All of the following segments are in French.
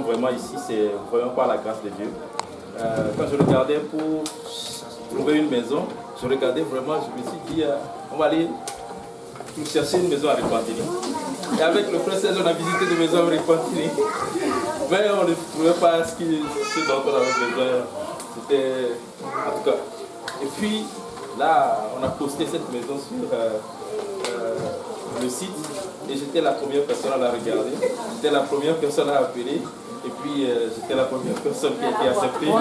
sommes vraiment ici, c'est vraiment par la grâce de Dieu. Quand je regardais pour trouver une maison, je regardais vraiment, je me suis dit, on va aller chercher une maison à Repentigny. Et avec le frère Serge, on a visité des maisons à Repentigny. Mais on ne trouvait pas ce dont on avait besoin. C'était, en tout cas. Et puis, là, on a posté cette maison sur le site. Et j'étais la première personne à la regarder. J'étais la première personne à appeler. Et puis, j'étais la première personne qui a été acceptée. Wow.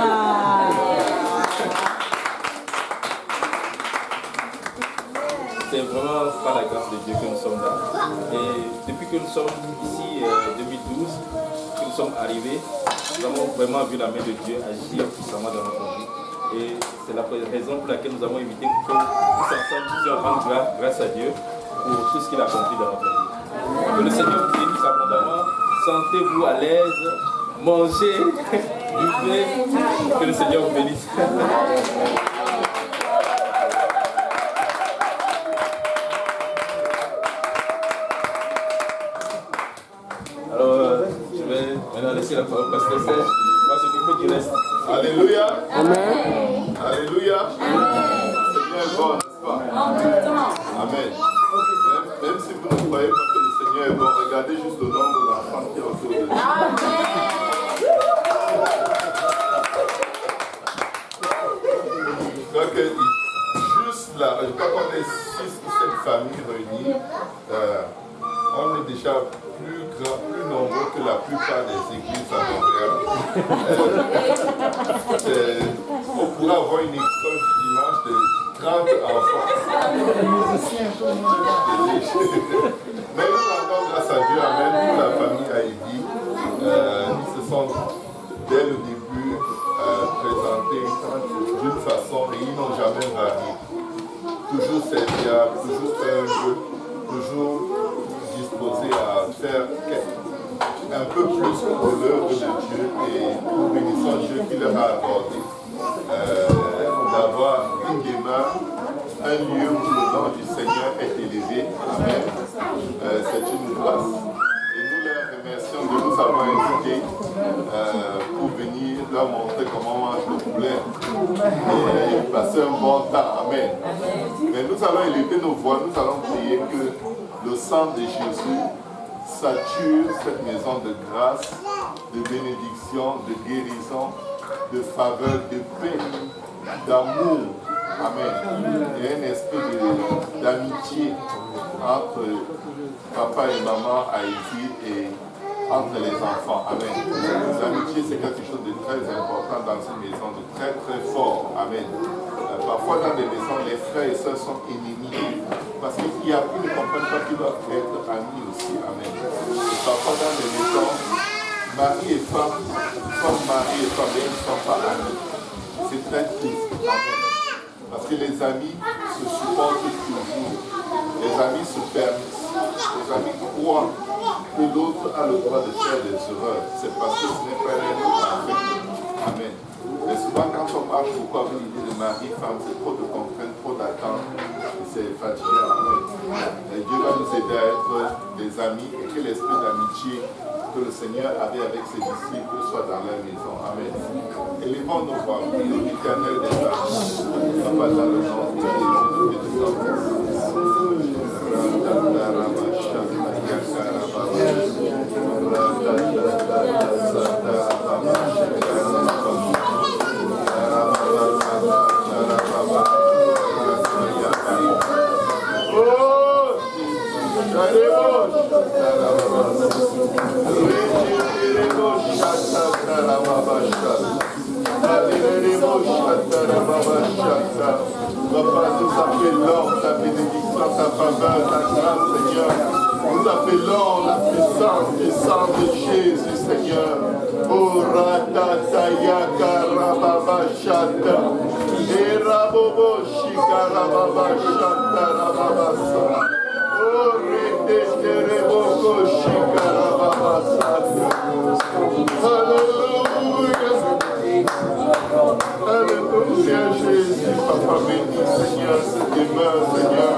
C'est vraiment par la grâce de Dieu que nous sommes là. Et depuis que nous sommes ici, 2012, que nous sommes arrivés, nous avons vraiment vu la main de Dieu agir puissamment dans notre vie. Et c'est la raison pour laquelle nous avons invité que tous ensemble puissions rendre grâce à Dieu pour tout ce qu'il a accompli dans notre vie. Que le Seigneur vous bénisse abondamment, sentez-vous à l'aise, mangez, buvez, que le Seigneur vous bénisse. Laisser la parole parce que c'est moi ce qui du reste. Alléluia. Amen. Alléluia. Amen. Seigneur est bon, n'est-ce pas? Amen. Même si vous ne croyez pas que le Seigneur est bon, regardez juste le nombre d'enfants qui est autour de nous. Donc, juste là, je crois qu'on est 6 ou 7 familles réunies. On est déjà plus nombreux que la plupart des églises à Montréal. On pourrait avoir une école du dimanche de 30 enfants. Mais nous rendons grâce à Dieu, amen, pour la famille Haïdi. Ils se sont dès le début présentés d'une façon et ils n'ont jamais varié. Toujours serviables, toujours humbles, toujours disposés à faire un peu plus pour l'œuvre de Dieu et nous bénissons Dieu qui leur a accordé d'avoir une demeure, un lieu où le nom du Seigneur est élevé. Amen. C'est une grâce. Et nous les remercions de nous avoir invités pour venir leur montrer comment on mange le poulet et passer un bon temps. Amen. Mais nous allons élever nos voix, nous allons prier que le sang de Jésus sature cette maison de grâce, de bénédiction, de guérison, de faveur, de paix, d'amour. Amen. Et un esprit d'amitié entre papa et maman Haïti et entre les enfants. Amen. L'amitié, c'est quelque chose de très important dans une maison, de très très fort. Amen. Parfois dans des maisons, les frères et sœurs sont ennemis. Parce qu'il y a qui ne comprennent pas qu'ils doivent être amis aussi. Amen. Et parfois dans des maisons, mari et femme sont mari et femme, mais ils ne sont pas amis. C'est très triste. Amen. Parce que les amis se supportent toujours. Les amis se permettent. Les amis croient que l'autre a le droit de faire des erreurs. C'est parce que ce n'est pas un être parfait. Amen. Mais souvent, quand on marche beaucoup avec l'idée de mari, femme, c'est trop de contraintes, trop d'attentes. Et c'est fatigant. Amen. Et Dieu va nous aider à être des amis et que l'esprit d'amitié que le Seigneur avait avec ses disciples soit dans leur maison. Amen. Élevons nos voix, prions l'Éternel des âges. Papa, dans le nom de Jésus, nous te Papa, nous appelons ta bénédiction, ta faveur, ta grâce, Seigneur. Nous appelons la puissance du sang de Jésus, Seigneur. Oh, Ratatayaka Rababashata. Et Rabobo Shikarababashata Rababasa. Oh, Retetereboko Shikarababasata. Alléluia. Alléluia, Jésus, Papa béni, Seigneur, cette demeure, Seigneur.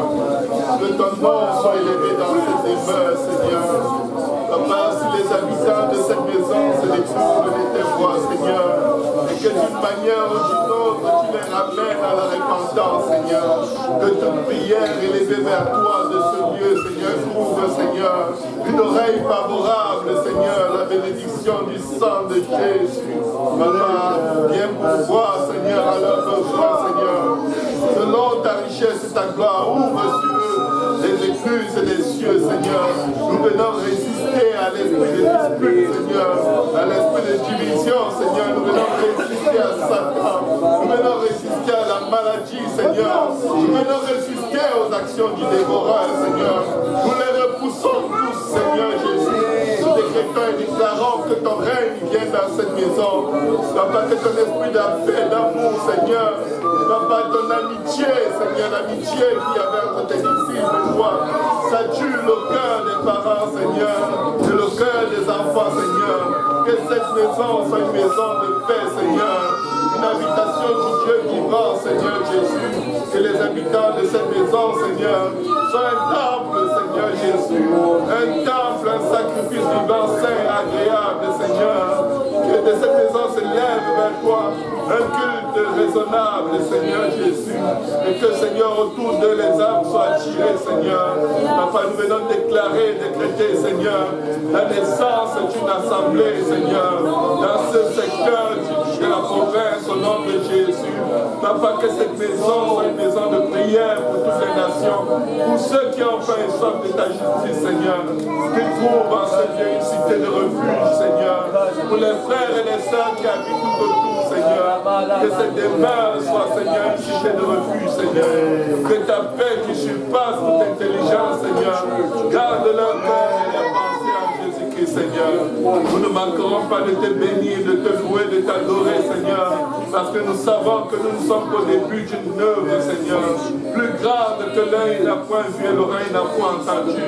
Que ton nom soit élevé dans cette demeure, Seigneur. Papa, si les habitants de cette maison se découvrent de tes voix, Seigneur, et que d'une manière ou d'une autre, tu les ramènes à la repentance, Seigneur, que toute prière élevée vers toi de ce lieu, Seigneur, trouve, Seigneur, une oreille favorable, Seigneur, la bénédiction du sang de Jésus. Papa, viens pourvoir, Seigneur, à leurs besoins, Seigneur. Selon ta richesse et ta gloire, ouvre sur eux les écluses des cieux, Seigneur. Nous venons résister à l'esprit de dispute, Seigneur, à l'esprit de division, Seigneur. Nous venons résister à Satan. Nous venons résister à la maladie, Seigneur. Nous venons résister aux actions du dévoreur, Seigneur. Nous les repoussons tous, Seigneur Jésus. Nous décrétons et déclarons que ton règne vienne dans cette maison. Papa, que ton esprit de paix, d'amour, Seigneur. Papa, ton amitié, Seigneur, l'amitié qui avait entre tes disciples, toi, ça tue le cœur des parents, Seigneur, et le cœur des enfants, Seigneur. Que cette maison soit une maison de paix, Seigneur. Une habitation du Dieu vivant, Seigneur Jésus. Que les habitants de cette maison, Seigneur, soient un temple, Seigneur Jésus. Un temple, un sacrifice vivant, saint, agréable, Seigneur. Que de cette maison se lève vers toi un culte raisonnable, Seigneur Jésus. Et que, Seigneur, autour d'eux, les âmes soient attirées, Seigneur. Papa, nous venons déclarer, décréter, Seigneur, la naissance d'une assemblée, Seigneur, dans ce secteur de la province, au nom de Jésus. Papa, que cette maison soit une maison de prière pour toutes les nations, pour ceux qui ont faim et soif de ta justice, Seigneur. Qu'ils trouvent en ce lieu une cité de refuge, Seigneur. Pour les frères et les sœurs qui habitent tout autour, Seigneur. Que cette demeure soit, Seigneur, une cité de refuge, Seigneur. Que ta paix qui surpasse toute intelligence, Seigneur, garde leur cœur et leur pensée en Jésus-Christ, Seigneur. Nous ne manquerons pas de te bénir, de te louer, de t'adorer, Seigneur, parce que nous savons que nous ne sommes qu'au début d'une œuvre, Seigneur, plus grande que l'œil n'a point vu et l'oreille n'a point entendu.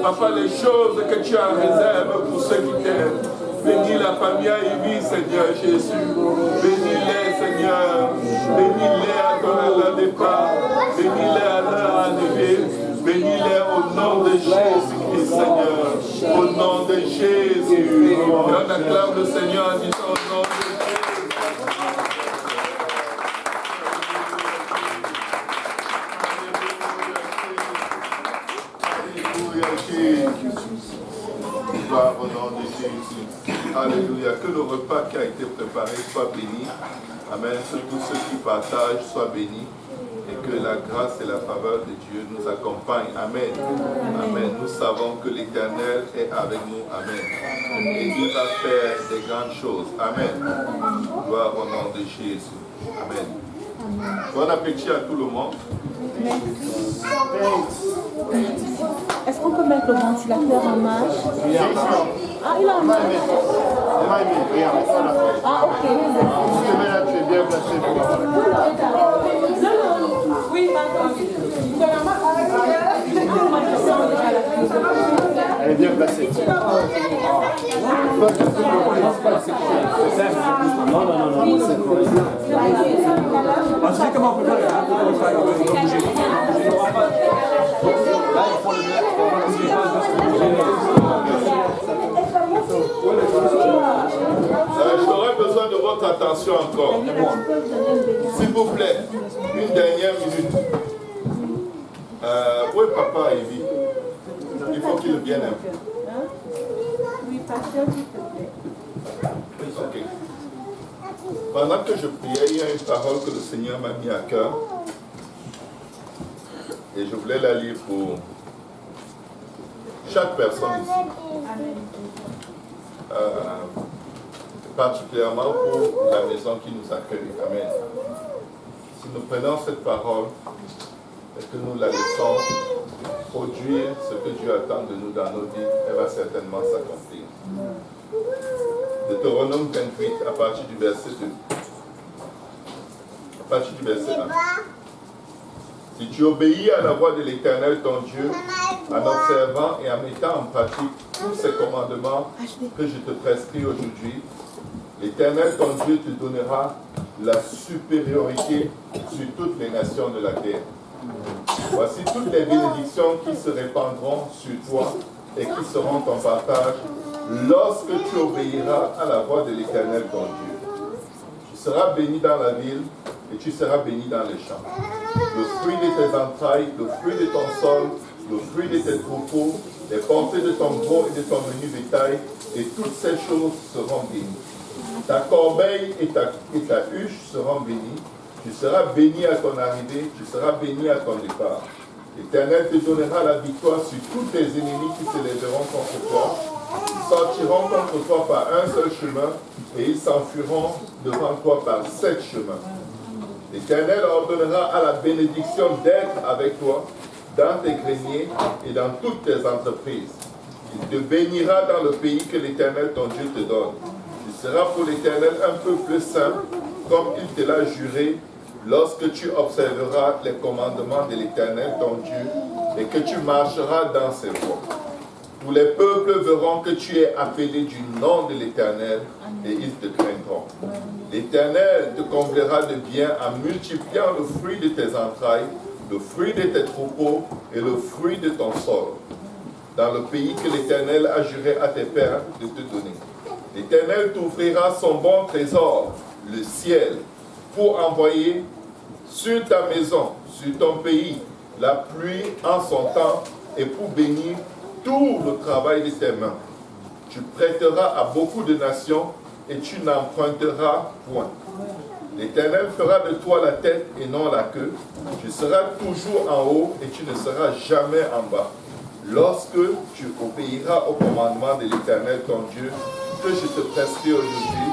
Papa, les choses que tu as réservées pour ceux qui t'aiment. Bénis la famille à Ivy, Seigneur Jésus. Bénis-les, Seigneur. Bénis-les à leur départ. Bénis-les à leur arrivée. Bénis-les au nom de Jésus-Christ, Seigneur. Au nom de Jésus. Et on acclame le Seigneur en disant au nom de Jésus. Gloire au nom de Jésus. Alléluia. Que le repas qui a été préparé soit béni. Amen. Que tous ceux qui partagent soient bénis. Et que la grâce et la faveur de Dieu nous accompagnent. Amen. Amen. Nous savons que l'Éternel est avec nous. Amen. Et il va faire des grandes choses. Amen. Gloire au nom de Jésus. Amen. Bon appétit à tout le monde. Est-ce qu'on peut mettre le ventilateur en marche? Ah, il a en marche. Ah, ok. Tu es bien placé pour Oui, elle est bien placée. Non, non, non, non, c'est quoi? Tu sais comment on peut faire? Là, il faut le J'aurais besoin de votre attention encore. S'il vous plaît, une dernière minute. Où est papa Evie? Il faut qu'il vienne un peu. Oui, pasteur, s'il te plaît. Ok. Pendant que je priais, il y a une parole que le Seigneur m'a mis à cœur. Et je voulais la lire pour chaque personne ici. Particulièrement pour la maison qui nous accueille. Amen. Si nous prenons cette parole et que nous la laissons produire ce que Dieu attend de nous dans nos vies, elle va certainement s'accomplir. Deutéronome 28, à partir du verset 2. À partir du verset 1. Si tu obéis à la voix de l'Éternel ton Dieu, en observant et en mettant en pratique tous ces commandements que je te prescris aujourd'hui, l'Éternel ton Dieu te donnera la supériorité sur toutes les nations de la terre. Voici toutes les bénédictions qui se répandront sur toi et qui seront ton partage lorsque tu obéiras à la voix de l'Éternel ton Dieu. Tu seras béni dans la ville et tu seras béni dans les champs. Le fruit de tes entrailles, le fruit de ton sol, le fruit de tes troupeaux, les portées de ton gros et de ton menu bétail, et toutes ces choses seront bénies. Ta corbeille et ta huche seront bénies. Tu seras béni à ton arrivée, tu seras béni à ton départ. L'Éternel te donnera la victoire sur tous tes ennemis qui se lèveront contre toi. Ils sortiront contre toi par un seul chemin et ils s'enfuiront devant toi par 7 chemins. L'Éternel ordonnera à la bénédiction d'être avec toi dans tes greniers et dans toutes tes entreprises. Il te bénira dans le pays que l'Éternel ton Dieu te donne. Tu seras pour l'Éternel un peuple saint, comme il te l'a juré, lorsque tu observeras les commandements de l'Éternel ton Dieu et que tu marcheras dans ses voies. Tous les peuples verront que tu es appelé du nom de l'Éternel et ils te craindront. L'Éternel te comblera de bien en multipliant le fruit de tes entrailles, le fruit de tes troupeaux et le fruit de ton sol, dans le pays que l'Éternel a juré à tes pères de te donner. L'Éternel t'ouvrira son bon trésor, le ciel, pour envoyer sur ta maison, sur ton pays, la pluie en son temps et pour bénir tout le travail de tes mains. Tu prêteras à beaucoup de nations et tu n'emprunteras point. L'Éternel fera de toi la tête et non la queue. Tu seras toujours en haut et tu ne seras jamais en bas. Lorsque tu obéiras au commandement de l'Éternel ton Dieu, que je te prescris aujourd'hui,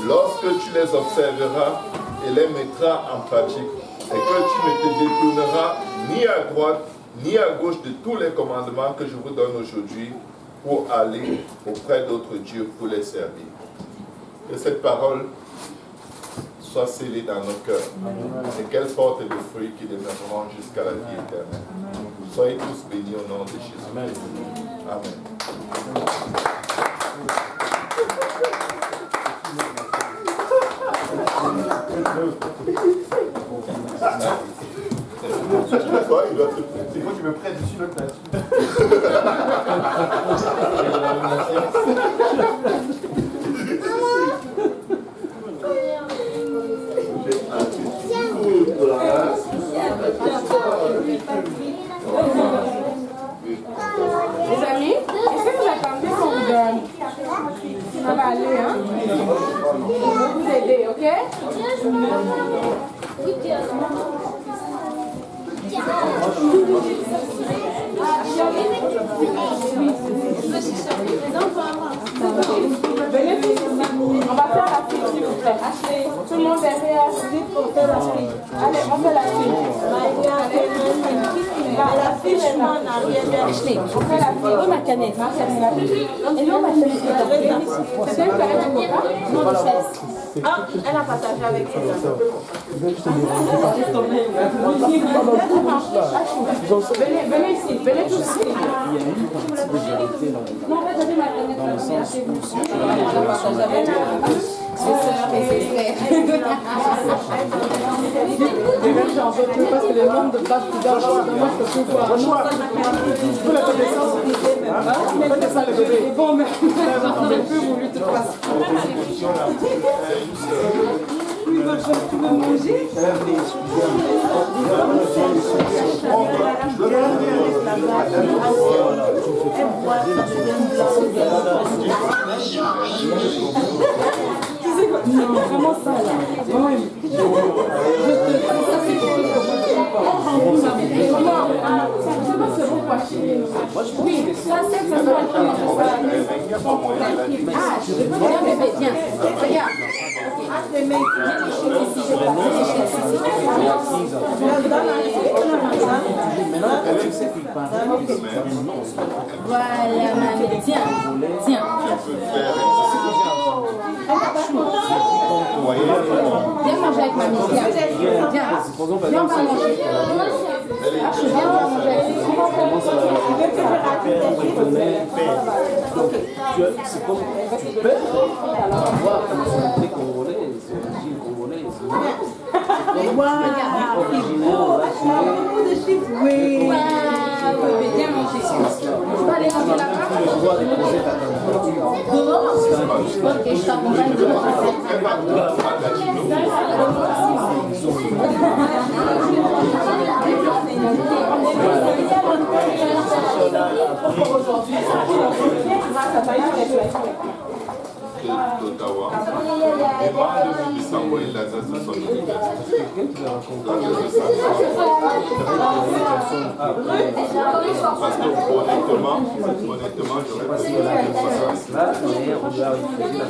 lorsque tu les observeras et les mettras en pratique, et que tu ne te détourneras ni à droite ni à gauche de tous les commandements que je vous donne aujourd'hui pour aller auprès d'autres dieux pour les servir. Que cette parole soit scellée dans nos cœurs et qu'elle porte des fruits qui demeureront jusqu'à la vie éternelle. Soyez tous bénis au nom de Jésus. Amen. Amen. C'est quand tu me prêtes dessus l'autre là. Les amis, est-ce que vous attendez qu'on vous donne? Ça va aller, hein? Je vais vous aider, ok? Venez tous ici. On va faire la suite, s'il vous plaît. Tout le monde derrière. Allez, on fait la suite. La fiche en arrière. On fait la fiche. Où ma canette? Et non, ma canette. C'est une canette de coca? Non, de chaise. Ah, elle a partagé avec ses amis. Venez ici, venez tous ici. Non, regardez ma canette. Dans le sens où ses soeurs et ses frères. J'en veux plus parce que le nombre de places qui doivent avoir de moi, je peux voir. Pour la connaissance, c'est ça le bébé. Bon, mais on n'aurait plus voulu toute façon. Tu veux manger? Non, vraiment ça là. Oui, ça c'est ça. Viens bébé, viens. Regarde. Voilà, mamie. Tiens, tiens. Viens manger avec mamie. Viens, viens. Viens, on va manger. Viens, on va manger avec c'est comme tu peux voir comme c'est très congolais, c'est l'origine congolaise. Oui. Viens manger. Tu vas aller manger là-bas? déposer ta candidature. Ok, je t'accompagne demain. d'Ottawa demande de s'envoyer l'adresse de son université. Parce que honnêtement, j'aurais pas dit Là, on doit refuser la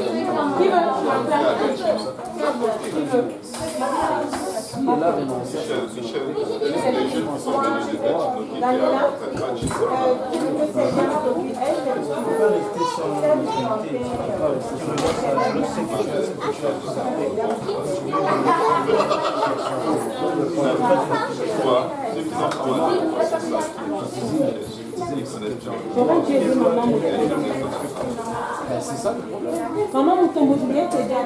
candidature. Il a renoncé à Michel, les jeunes qui sont venus de Gatineau qui étaient à Ottawa, je sais pas. C'est ça le problème. Maman, mon tombeau Juliette, c'est déjà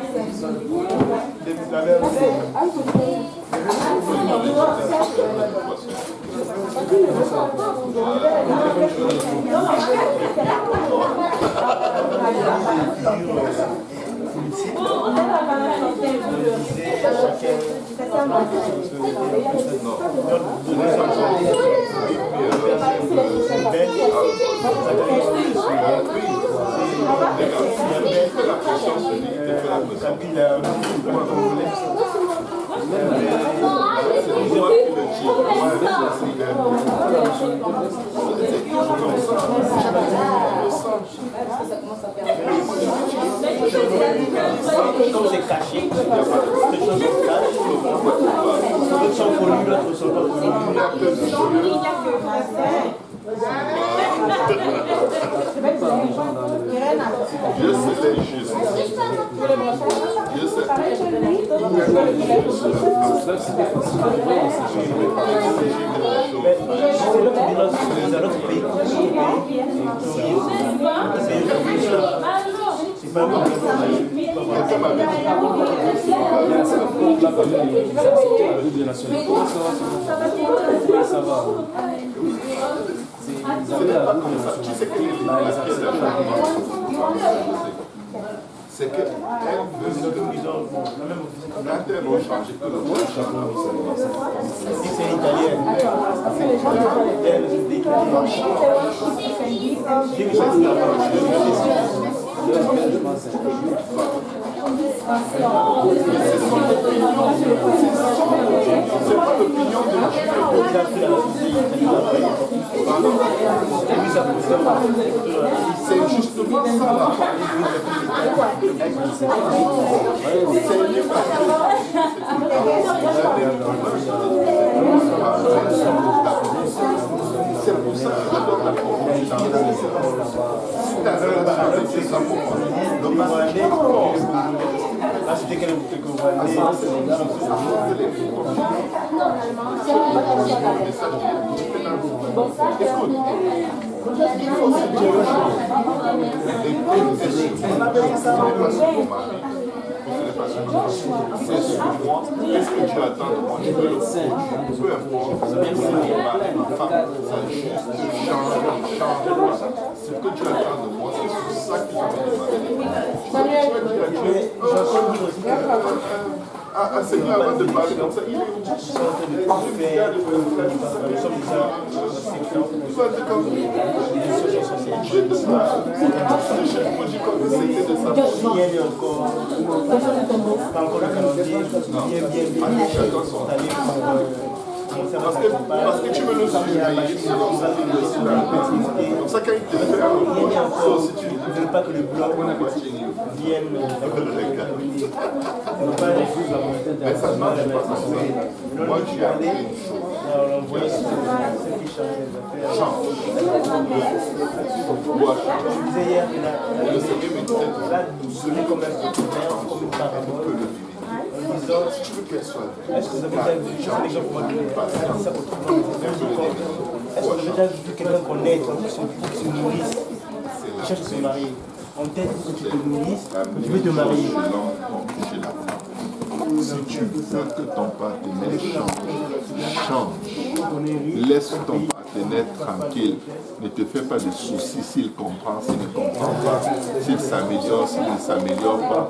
Comme c'est caché, quelque chose se cache, d'autres sont connus, d'autres ne sont pas connus. Je sais les justes. Je sais. C'est un autre pays. C'est pas bon. C'est que l'interne ont changé que le monde Si c'est italien, c'est pas l'opinion de c'est justement ça la c'est pour ça que je donne la confiance. Si tu avais la c'est ça pour moi. là c'était quel que vous c'est sur moi. Qu'est-ce que tu attends de moi? Je veux le peu importe. Ma femme, ça change. Ce que tu attends de moi, c'est sur ça que tu vas c'est bien avant de parler comme ça. Il est parce que tu veux le surveiller, c'est comme ça quand il te fait un si tu ne veux pas que le bloc vienne mais ça marche pas. Moi, j'ai appris une chose. on voyait ce qui change les affaires. Change. Je disais hier que Le Seigneur me disait là, nous sonnez comme un peu comme une parabole. si tu veux qu'elle soit Est-ce que vous avez déjà vu, je prends l'exemple pour moi, ça autrement, est-ce que vous avez déjà vu quelqu'un qu'on aide, pour qu'il se nourrisse, qui cherche à se marier? On t'aide pour que tu te nourrisses, tu veux te marier. chez la femme. Si tu veux que ton partenaire change, laisse ton partenaire tranquille. Ne te fais pas de soucis s'il comprend, s'il ne comprend pas, s'il s'améliore, s'il ne s'améliore pas.